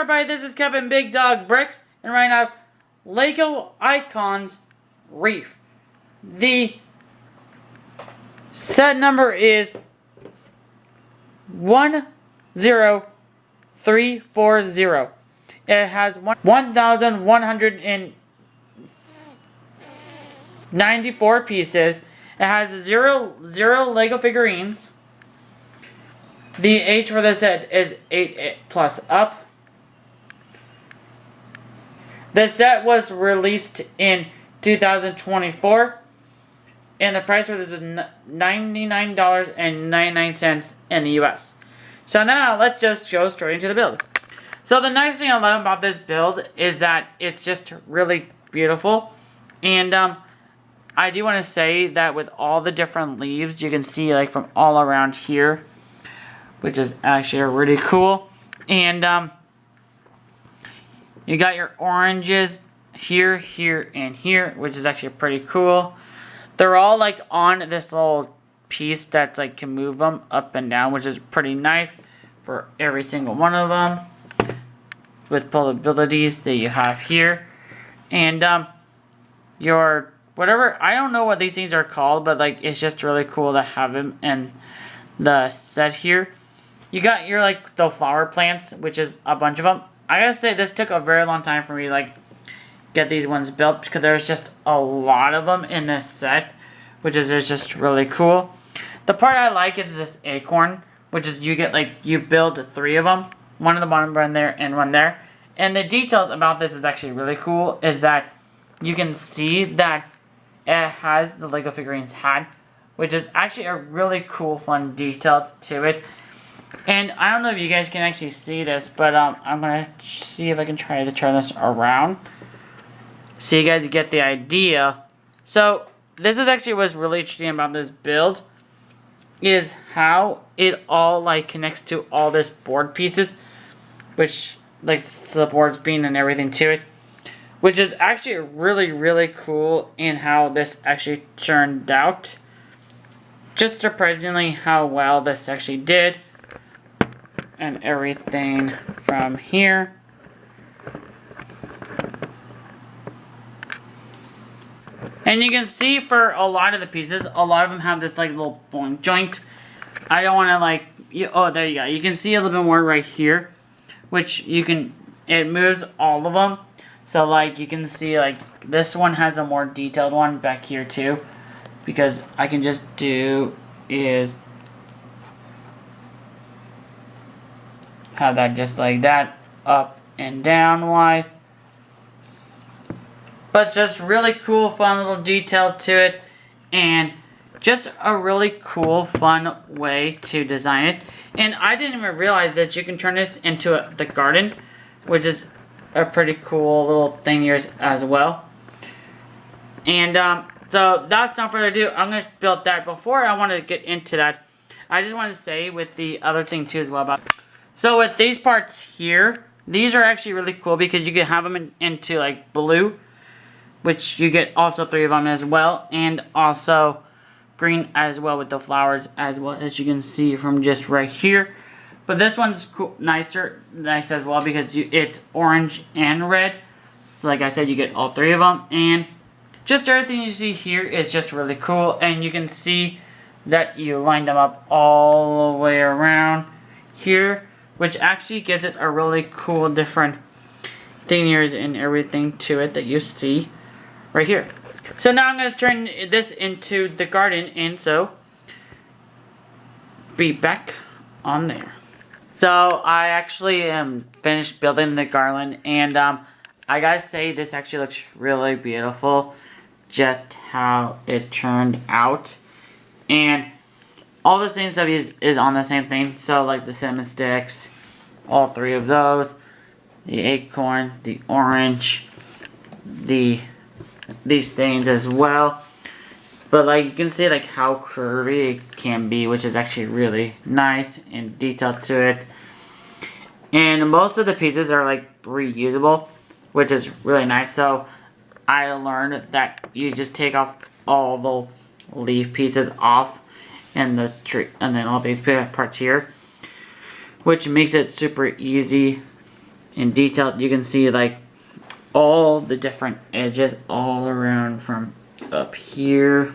everybody, this is Kevin Big Dog Bricks, and right now, Lego Icons Wreath. The set number is 10340. It has 1,194 pieces. It has zero Lego figurines. The age for this set is 8 plus up. The set was released in 2024, and the price for this was $99.99 in the US. So now let's just go straight into the build. So the nice thing I love about this build is that it's just really beautiful, and I do want to say that with all the different leaves you can see like from all around here, which is actually really cool. And you got your oranges here, here, and here, which is actually pretty cool. They're all like on this little piece that's like can move them up and down, which is pretty nice for every single one of them, with pullabilities that you have here. And your whatever, I don't know what these things are called, but like it's just really cool to have them in the set here. You got your like the flower plants, which is a bunch of them. I gotta say this took a very long time for me to like get these ones built, because there's just a lot of them in this set, which is just really cool. The part I like is this acorn, which is you get like, you build 3 of them, one on the bottom, one there, and one there. And the details about this is actually really cool, is that you can see that it has the Lego figurines hat, which is actually a really cool, fun detail to it. And I don't know if you guys can actually see this, but I'm going to see if I can try to turn this around so you guys get the idea. So this is actually what's really interesting about this build, is how it all like connects to all this board pieces, which like supports beam and everything to it, which is actually really, really cool in how this actually turned out. Just surprisingly how well this actually did. And everything from here. And you can see for a lot of the pieces, a lot of them have this like little bone joint. I don't want to like, oh there you go. You can see a little bit more right here, which you can, it moves all of them. So like you can see like this one has a more detailed one back here too, because I can just do is have that just like that, up and down wise. But just really cool, fun little detail to it, and just a really cool, fun way to design it. And I didn't even realize that you can turn this into the garden, which is a pretty cool little thing here as well. And so that's not further ado. I'm going to build that. Before I want to get into that, I just want to say with the other thing too as well about. So with these parts here, these are actually really cool because you can have them into like blue, which you get also 3 of them as well, and also green as well with the flowers as well, as you can see from just right here. But this one's cool, nice as well, because it's orange and red. So like I said, you get all 3 of them, and just everything you see here is just really cool. And you can see that you lined them up all the way around here, which actually gives it a really cool different thingies and everything to it that you see right here. So now I'm going to turn this into the garden, and so be back on there. So I actually am finished building the garland, and I gotta say this actually looks really beautiful, just how it turned out. And all the same stuff is on the same thing. So like the cinnamon sticks, all 3 of those, the acorn, the orange, these things as well. But like you can see like how curvy it can be, which is actually really nice and detailed to it. And most of the pieces are like reusable, which is really nice. So I learned that you just take off all the leaf pieces off and the tree, and then all these parts here, which makes it super easy and detailed. You can see like all the different edges all around from up here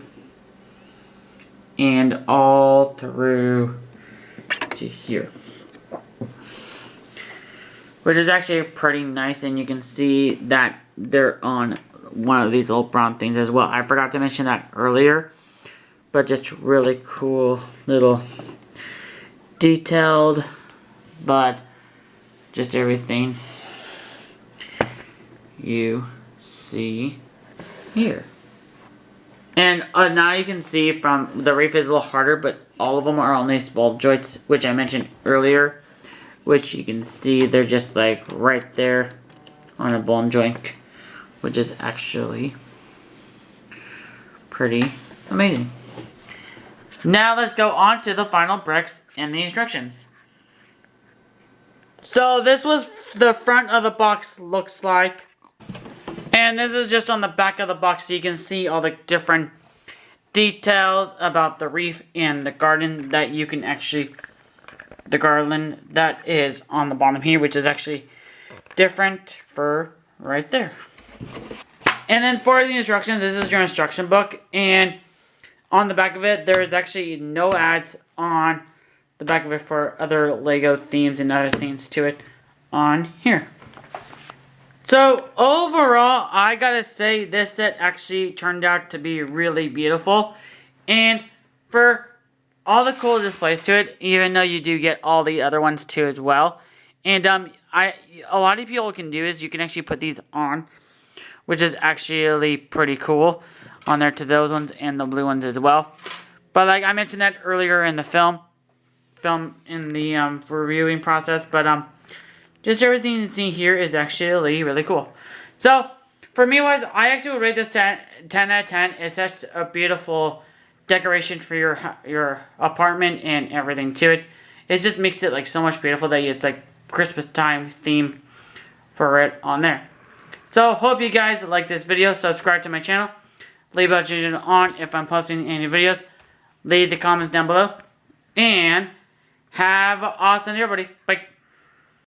and all through to here, which is actually pretty nice. And you can see that they're on one of these little brown things as well. I forgot to mention that earlier, but just really cool little detailed, but just everything you see here. And now you can see from the Wreath is a little harder, but all of them are on these ball joints, which I mentioned earlier, which you can see they're just like right there on a ball joint, which is actually pretty amazing. Now let's go on to the final bricks and the instructions. So this was the front of the box looks like. And this is just on the back of the box, so you can see all the different details about the Wreath and the garden that you can actually, the garland that is on the bottom here, which is actually different for right there. And then for the instructions, this is your instruction book, and on the back of it, there is actually no ads on the back of it for other Lego themes and other things to it on here. So overall, I gotta say this set actually turned out to be really beautiful, and for all the cool displays to it, even though you do get all the other ones too as well. And a lot of people can do is you can actually put these on, which is actually pretty cool on there to those ones and the blue ones as well. But like I mentioned that earlier in the film in the reviewing process, but just everything you see here is actually really cool. So, for me wise, I actually would rate this 10 out of 10. It's such a beautiful decoration for your apartment and everything to it. It just makes it like so much beautiful that it's like Christmas time theme for it on there. So, hope you guys like this video. Subscribe to my channel. Leave a notification on if I'm posting any videos. Leave the comments down below. And have an awesome day, everybody. Bye.